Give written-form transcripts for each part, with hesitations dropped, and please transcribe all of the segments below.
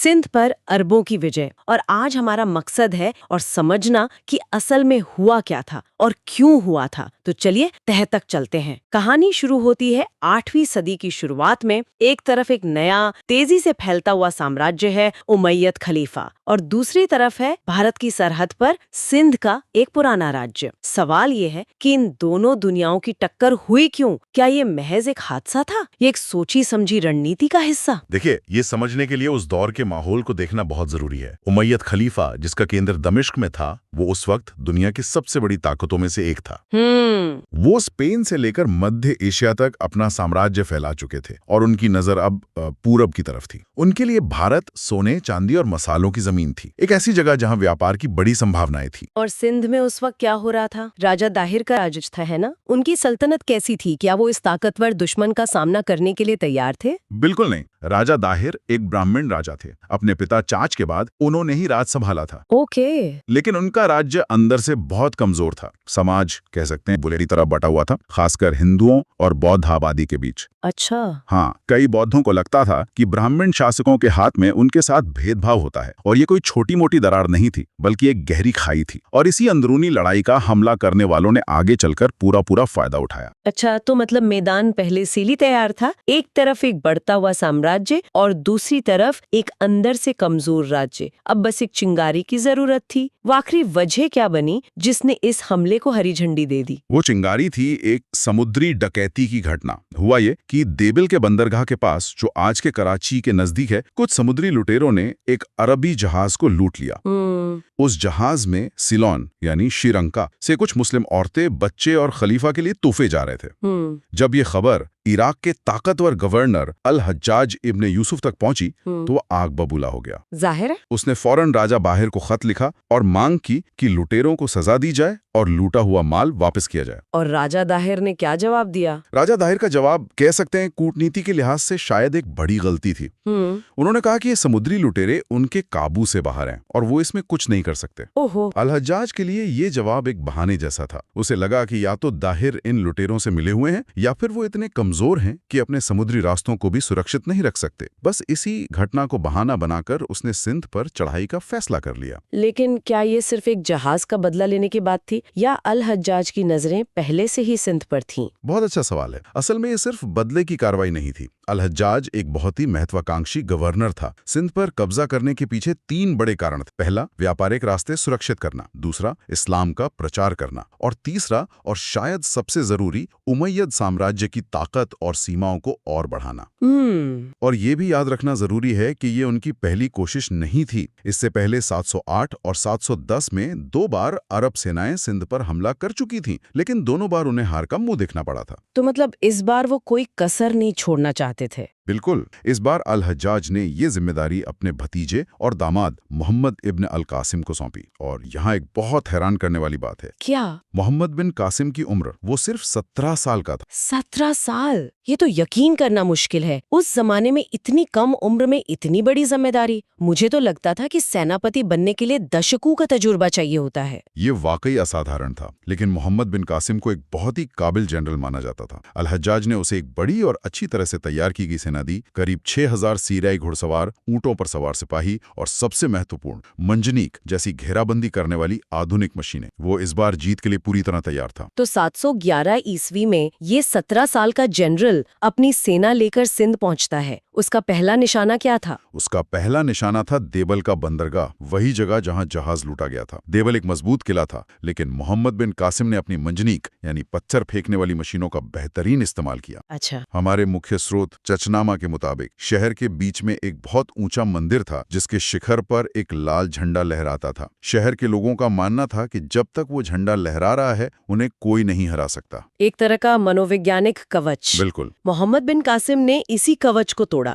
सिंध पर अरबों की विजय। और आज हमारा मकसद है और समझना कि असल में हुआ क्या था और क्यों हुआ था। तो चलिए तह तक चलते हैं। कहानी शुरू होती है 8वीं सदी की शुरुआत में। एक तरफ एक नया तेजी से फैलता हुआ साम्राज्य है उमैयद खलीफा, और दूसरी तरफ है भारत की सरहद पर सिंध का एक पुराना राज्य। सवाल ये है कि इन दोनों दुनियाओं की टक्कर हुई क्यों? क्या ये महज एक हादसा था, ये एक सोची समझी रणनीति का हिस्सा? देखिए, ये समझने के लिए उस दौर के माहौल को देखना बहुत जरूरी है। उमैयद खलीफा, जिसका केंद्र दमिश्क में था, वो उस वक्त दुनिया की सबसे बड़ी ताकतों में से एक था। वो स्पेन से लेकर मध्य एशिया तक अपना साम्राज्य फैला चुके थे और उनकी नजर अब पूरब की तरफ थी। उनके लिए भारत सोने, चांदी और मसालों की जमीन थी, एक ऐसी जगह जहां व्यापार की बड़ी संभावनाएं थी। और सिंध में उस वक्त क्या हो रहा था? राजा दाहिर का राज था, है ना? उनकी सल्तनत कैसी थी? क्या वो इस ताकतवर दुश्मन का सामना करने के लिए तैयार थे? बिल्कुल नहीं। राजा दाहिर एक ब्राह्मण राजा थे। अपने पिता चाच के बाद उन्होंने ही राज संभाला था। ओके। लेकिन उनका राज्य अंदर से बहुत कमजोर था। समाज कह सकते हैं बुलेरी तरह बटा हुआ था, खासकर हिंदुओं और बौद्ध आबादी के बीच। अच्छा। हाँ, कई बौद्धों को लगता था कि ब्राह्मण शासकों के हाथ में उनके साथ भेदभाव होता है, और ये कोई छोटी मोटी दरार नहीं थी, बल्कि एक गहरी खाई थी। और इसी अंदरूनी लड़ाई का हमला करने वालों ने आगे चलकर पूरा फायदा उठाया। अच्छा, तो मतलब मैदान पहले से ही तैयार था। एक तरफ एक बढ़ता हुआ साम्राज्य और दूसरी तरफ एक अंदर से कमजोर राज्य। अब बस एक चिंगारी की जरूरत थी। वो आखिरी वजह क्या बनी जिसने इस हमले को हरी झंडी दे दी? वो चिंगारी थी एक समुद्री डकैती की घटना। हुआ ये कि देबिल के बंदरगाह के पास, जो आज के कराची के नजदीक है, कुछ समुद्री लुटेरों ने एक अरबी जहाज को लूट लिया। उस जहाज में सिलोन यानी श्रीलंका से कुछ मुस्लिम औरतें, बच्चे और खलीफा के लिए तोहफे जा रहे थे। जब ये खबर इराक के ताकतवर गवर्नर अल हज्जाज इब्ने यूसुफ तक पहुंची तो वो आग बबूला हो गया। जाहिर है उसने फौरन राजा बाहिर को खत लिखा और मांग की कि लुटेरों को सजा दी जाए और लूटा हुआ माल वापस किया जाए। और राजा दाहिर ने क्या जवाब दिया? राजा दाहिर का जवाब कह सकते हैं कूटनीति के लिहाज से शायद एक बड़ी गलती थी। उन्होंने कहा कि ये समुद्री लुटेरे उनके काबू से बाहर हैं और वो इसमें कुछ नहीं कर सकते। ओहो। अल हज्जाज के लिए ये जवाब एक बहाने जैसा था। उसे लगा कि या तो दाहिर इन लुटेरों से मिले हुए हैं या फिर वो इतने कमजोर हैं कि अपने समुद्री रास्तों को भी सुरक्षित नहीं रख सकते। बस इसी घटना को बहाना बनाकर उसने सिंध पर चढ़ाई का फैसला कर लिया। लेकिन क्या ये सिर्फ एक जहाज का बदला लेने की बात थी, या अल हज्जाज की नजरें पहले से ही सिंध पर थीं? बहुत अच्छा सवाल है। असल में ये सिर्फ बदले की कार्रवाई नहीं थी। अल हज्जाज एक बहुत ही महत्वाकांक्षी गवर्नर था। सिंध पर कब्जा करने के पीछे 3 बड़े कारण थे। पहला, व्यापारिक रास्ते सुरक्षित करना। दूसरा, इस्लाम का प्रचार करना। और तीसरा, और शायद सबसे जरूरी, उमैयद साम्राज्य की ताकत और सीमाओं को और बढ़ाना। और ये भी याद रखना जरूरी है कि ये उनकी पहली कोशिश नहीं थी। इससे पहले 708 और 710 में 2 बार अरब सेनाएं सिंध पर हमला कर चुकी थीं, लेकिन दोनों बार उन्हें हार का मुंह देखना पड़ा था। तो मतलब इस बार वो कोई कसर नहीं छोड़ना चाहते थे? बिल्कुल। इस बार अल हज्जाज ने ये जिम्मेदारी अपने भतीजे और दामाद मोहम्मद इब्न अल कासिम को सौंपी। और यहाँ एक बहुत हैरान करने वाली बात है। क्या? मोहम्मद बिन कासिम की उम्र वो सिर्फ 17 साल का था। 17 साल? ये तो यकीन करना मुश्किल है। उस जमाने में इतनी कम उम्र में इतनी बड़ी जिम्मेदारी। मुझे तो लगता था कि सेनापति बनने के लिए दशकों का तजुर्बा चाहिए होता है। ये वाकई असाधारण था, लेकिन मोहम्मद बिन कासिम को एक बहुत ही काबिल जनरल माना जाता था। अल हज्जाज ने उसे एक बड़ी और अच्छी तरह से तैयार की गई सेना दी। करीब 6000 सीरियाई घुड़सवार, ऊंटों पर सवार सिपाही और सबसे महत्वपूर्ण, मंजनीक जैसी घेराबंदी करने वाली आधुनिक मशीनें। वो इस बार जीत के लिए पूरी तरह तैयार था। तो 711 ईस्वी में ये 17 साल का जनरल अपनी सेना लेकर सिंध पहुंचता है। उसका पहला निशाना क्या था? उसका पहला निशाना था देबल का बंदरगाह, वही जगह जहां जहाज लूटा गया था। देबल एक मजबूत किला था, लेकिन मोहम्मद बिन कासिम ने अपनी मंजनीक यानी पत्थर फेंकने वाली मशीनों का बेहतरीन इस्तेमाल किया। अच्छा। हमारे मुख्य स्रोत चचनामा के मुताबिक शहर के बीच में एक बहुत ऊंचा मंदिर था, जिसके शिखर पर एक लाल झंडा लहराता था। शहर के लोगों का मानना था कि जब तक वो झंडा लहरा रहा है, उन्हें कोई नहीं हरा सकता। एक तरह का मनोवैज्ञानिक कवच। बिल्कुल। मोहम्मद बिन कासिम ने इसी कवच को तोड़ा।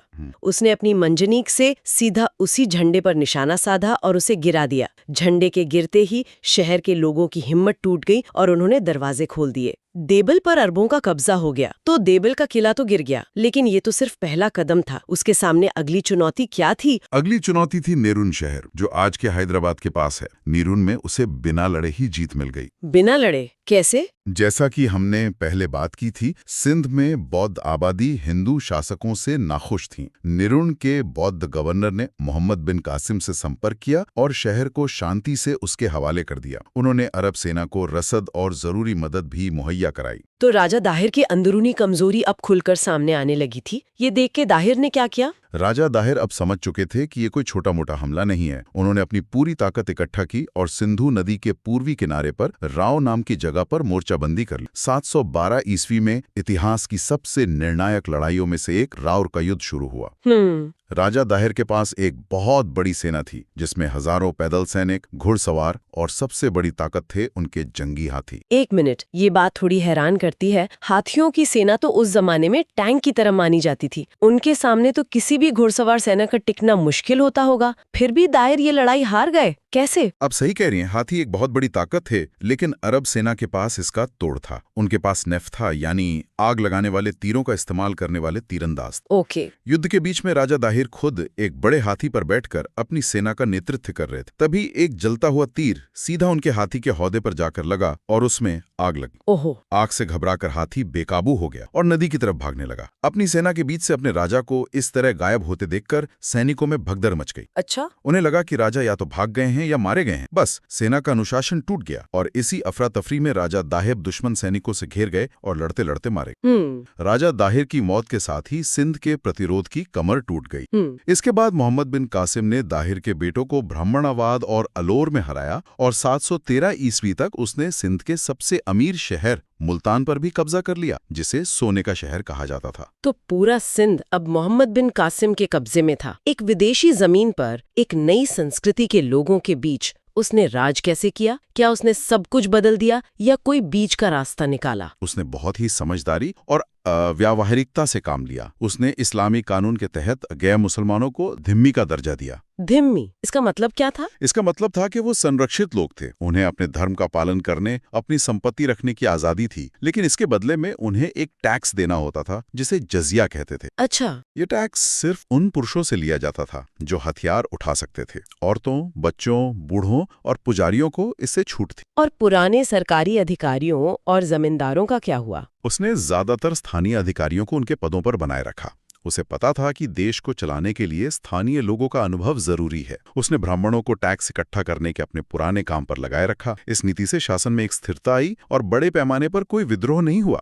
उसने अपनी मंजनीक से सीधा उसी झंडे पर निशाना साधा और उसे गिरा दिया। झंडे के गिरते ही शहर के लोगों की हिम्मत टूट गई और उन्होंने दरवाजे खोल दिए। देबिल पर अरबों का कब्जा हो गया। तो देबिल का किला तो गिर गया, लेकिन ये तो सिर्फ पहला कदम था। उसके सामने अगली चुनौती क्या थी? अगली चुनौती थी नेरुन शहर, जो आज के हैदराबाद के पास है। नेरुन में उसे बिना लड़े ही जीत मिल गई। बिना लड़े? कैसे? जैसा कि हमने पहले बात की थी, सिंध में बौद्ध आबादी हिंदू शासकों से नाखुश थी। निरुण के बौद्ध गवर्नर ने मोहम्मद बिन कासिम से संपर्क किया और शहर को शांति से उसके हवाले कर दिया। उन्होंने अरब सेना को रसद और जरूरी मदद भी मुहैया कराई। तो राजा दाहिर की अंदरूनी कमजोरी अब खुलकर सामने आने लगी थी। ये देख के दाहिर ने क्या किया? राजा दाहिर अब समझ चुके थे कि ये कोई छोटा मोटा हमला नहीं है। उन्होंने अपनी पूरी ताकत इकट्ठा की और सिंधु नदी के पूर्वी किनारे पर राव नाम की जगह पर मोर्चाबंदी कर ली। 712 ईस्वी में इतिहास की सबसे निर्णायक लड़ाइयों में से एक रावर का युद्ध शुरू हुआ। राजा दाहिर के पास एक बहुत बड़ी सेना थी, जिसमें हजारों पैदल सैनिक, घुड़सवार और सबसे बड़ी ताकत थे उनके जंगी हाथी। एक मिनट, ये बात थोड़ी हैरान करती है। हाथियों की सेना तो उस जमाने में टैंक की तरह मानी जाती थी। उनके सामने तो किसी भी घुड़सवार सेना का टिकना मुश्किल होता होगा। फिर भी दाहिर ये लड़ाई हार गए, कैसे? अब सही कह रही हैं, हाथी एक बहुत बड़ी ताकत थे, लेकिन अरब सेना के पास इसका तोड़ था। उनके पास नेफ्था यानी आग लगाने वाले तीरों का इस्तेमाल करने वाले तीरंदाज। ओके। युद्ध के बीच में राजा दाहिर खुद एक बड़े हाथी पर बैठकर अपनी सेना का नेतृत्व कर रहे थे। तभी एक जलता हुआ तीर सीधा उनके हाथी के हौदे पर जाकर लगा और उसमें आग लगी। ओहो। आग से घबराकर हाथी बेकाबू हो गया और नदी की तरफ भागने लगा। अपनी सेना के बीच से अपने राजा को इस तरह गायब होते देखकर सैनिकों में भगदड़ मच गई। अच्छा। उन्हें लगा कि राजा या तो भाग गए हैं या मारे गए हैं। बस सेना का अनुशासन टूट गया और इसी अफरा तफरी में राजा दाहिर दुश्मन सैनिकों से घेर गए और लड़ते लड़ते मारे। राजा दाहिर की मौत के साथ ही सिंध के प्रतिरोध की कमर टूट गई। इसके बाद मोहम्मद बिन कासिम ने दाहिर के बेटों को ब्राह्मणावाद और अलोर में हराया और 713 ईस्वी तक उसने सिंध के सबसे अमीर शहर मुल्तान पर भी कब्जा कर लिया, जिसे सोने का शहर कहा जाता था। तो पूरा सिंध अब मोहम्मद बिन कासिम के कब्जे में था। एक विदेशी जमीन पर एक नई संस्कृति के लोगों के बीच उसने राज कैसे किया? क्या उसने सब कुछ बदल दिया या कोई बीच का रास्ता निकाला? उसने बहुत ही समझदारी और व्यावहारिकता से काम लिया। उसने इस्लामी कानून के तहत गैर मुसलमानों को धिम्मी का दर्जा दिया। धिम्मी, इसका मतलब क्या था? इसका मतलब था कि वो संरक्षित लोग थे। उन्हें अपने धर्म का पालन करने, अपनी संपत्ति रखने की आजादी थी, लेकिन इसके बदले में उन्हें एक टैक्स देना होता था, जिसे जजिया कहते थे। अच्छा। ये टैक्स सिर्फ उन पुरुषों से लिया जाता था जो हथियार उठा सकते थे। औरतों, बच्चों, बूढ़ों और पुजारियों को इससे छूट थी। और पुराने सरकारी अधिकारियों और जमींदारों का क्या हुआ? उसने ज्यादातर स्थानीय अधिकारियों को उनके पदों पर बनाए रखा। उसे पता था कि देश को चलाने के लिए स्थानीय लोगों का अनुभव जरूरी है। उसने ब्राह्मणों को टैक्स इकट्ठा करने के अपने पुराने काम पर लगाए रखा। इस नीति से शासन में एक स्थिरता आई और बड़े पैमाने पर कोई विद्रोह नहीं हुआ।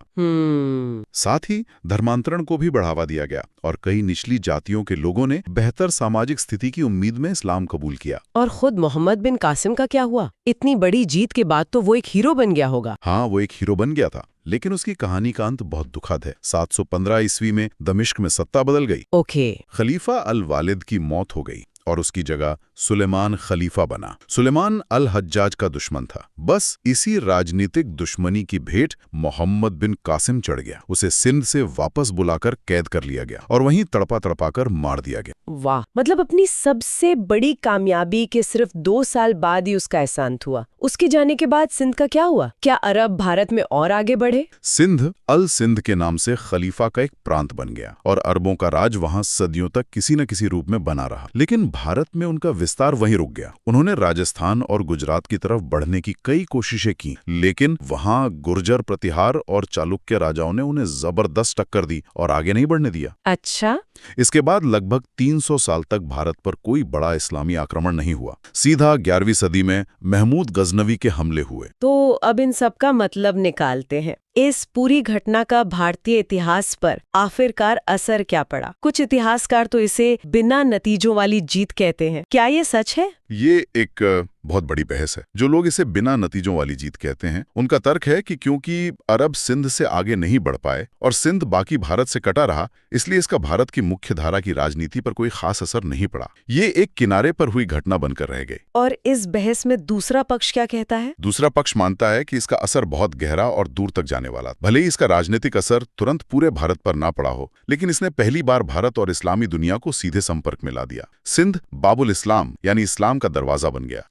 साथ ही धर्मांतरण को भी बढ़ावा दिया गया और कई निचली जातियों के लोगों ने बेहतर सामाजिक स्थिति की उम्मीद में इस्लाम कबूल किया। और खुद मोहम्मद बिन कासिम का क्या हुआ? इतनी बड़ी जीत के बाद तो वो एक हीरो बन गया होगा। हाँ, वो एक हीरो बन गया था, लेकिन उसकी कहानी का अंत बहुत दुखद है। 715 ईस्वी में दमिश्क में सत्ता बदल गई। ओके। खलीफा अल वालिद की मौत हो गई और उसकी जगह सुलेमान खलीफा बना। सुलेमान अल हज्जाज का दुश्मन था। बस इसी राजनीतिक दुश्मनी की भेंट मोहम्मद बिन कासिम चढ़ गया। उसे सिंध से वापस बुलाकर कैद कर लिया गया और वहीं तड़पा तड़पाकर मार दिया गया। वाह, मतलब अपनी सबसे बड़ी कामयाबी के सिर्फ 2 साल बाद ही उसका एहसान हुआ। उसके जाने के बाद सिंध का क्या हुआ? क्या अरब भारत में और आगे बढ़े? सिंध अल सिंध के नाम से खलीफा का एक प्रांत बन गया और अरबों का राज वहां सदियों तक किसी न किसी रूप में बना रहा। लेकिन भारत में उनका विस्तार वहीं रुक गया। उन्होंने राजस्थान और गुजरात की तरफ बढ़ने की कई कोशिशें की, लेकिन वहां गुर्जर प्रतिहार और चालुक्य राजाओं ने उन्हें जबरदस्त टक्कर दी और आगे नहीं बढ़ने दिया। अच्छा। इसके बाद लगभग 300 साल तक भारत पर कोई बड़ा इस्लामी आक्रमण नहीं हुआ। सीधा 11वीं सदी में महमूद गजनवी के हमले हुए। तो अब इन सब का मतलब निकालते हैं। इस पूरी घटना का भारतीय इतिहास पर आखिरकार असर क्या पड़ा? कुछ इतिहासकार तो इसे बिना नतीजों वाली जीत कहते हैं। क्या ये सच है? ये एक बहुत बड़ी बहस है। जो लोग इसे बिना नतीजों वाली जीत कहते हैं, उनका तर्क है कि क्योंकि अरब सिंध से आगे नहीं बढ़ पाए और सिंध बाकी भारत से कटा रहा, इसलिए इसका भारत की मुख्य धारा की राजनीति पर कोई खास असर नहीं पड़ा। ये एक किनारे पर हुई घटना बनकर रह गई। और इस बहस में दूसरा पक्ष क्या कहता है? दूसरा पक्ष मानता है कि इसका असर बहुत गहरा और दूर तक जाने वाला। भले ही इसका राजनीतिक असर तुरंत पूरे भारत पर ना पड़ा हो, लेकिन इसने पहली बार भारत और इस्लामी दुनिया को सीधे संपर्क में ला दिया। सिंध बाबुल इस्लाम यानी इस्लाम का दरवाजा बन गया।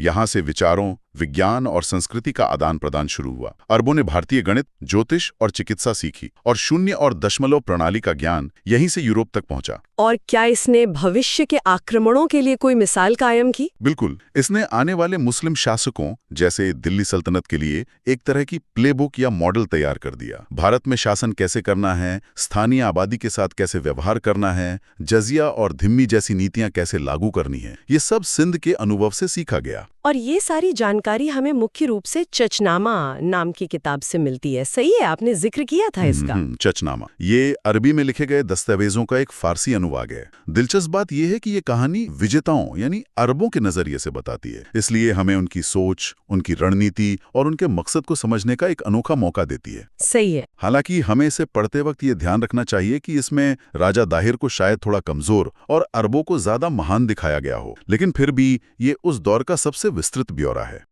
यहाँ से विचारों, विज्ञान और संस्कृति का आदान प्रदान शुरू हुआ। अरबों ने भारतीय गणित, ज्योतिष और चिकित्सा सीखी और शून्य और दशमलव प्रणाली का ज्ञान यहीं से यूरोप तक पहुंचा। और क्या इसने भविष्य के आक्रमणों के लिए कोई मिसाल कायम की? बिल्कुल, इसने आने वाले मुस्लिम शासकों जैसे दिल्ली सल्तनत के लिए एक तरह की प्लेबुक या मॉडल तैयार कर दिया। भारत में शासन कैसे करना है, स्थानीय आबादी के साथ कैसे व्यवहार करना है, जजिया और धिम्मी जैसी नीतियां कैसे लागू करनी है, ये सब सिंध के अनुभव से सीखा गया। और ये सारी जानकारी हमें मुख्य रूप से चचनामा नाम की किताब से मिलती है। सही है, आपने जिक्र किया था इसका। चचनामा ये अरबी में लिखे गए दस्तावेजों का एक फारसी अनुवाद है। दिलचस्प बात यह है कि ये कहानी विजेताओं यानी अरबों के नजरिए से बताती है, इसलिए हमें उनकी सोच, उनकी रणनीति और उनके मकसद को समझने का एक अनोखा मौका देती है। सही है। हालांकि हमें इसे पढ़ते वक्त ये ध्यान रखना चाहिए कि इसमें राजा दाहिर को शायद थोड़ा कमजोर और अरबों को ज्यादा महान दिखाया गया हो, लेकिन फिर भी ये उस दौर का सबसे विस्तृत ब्यौरा है।